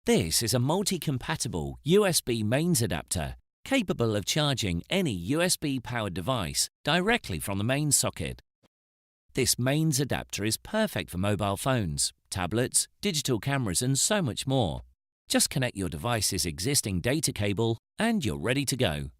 This is a multi-compatible USB mains adapter capable of charging any USB-powered device directly from the main socket. This mains adapter is perfect for mobile phones, tablets, digital cameras and so much more. Just connect your device's existing data cable and you're ready to go.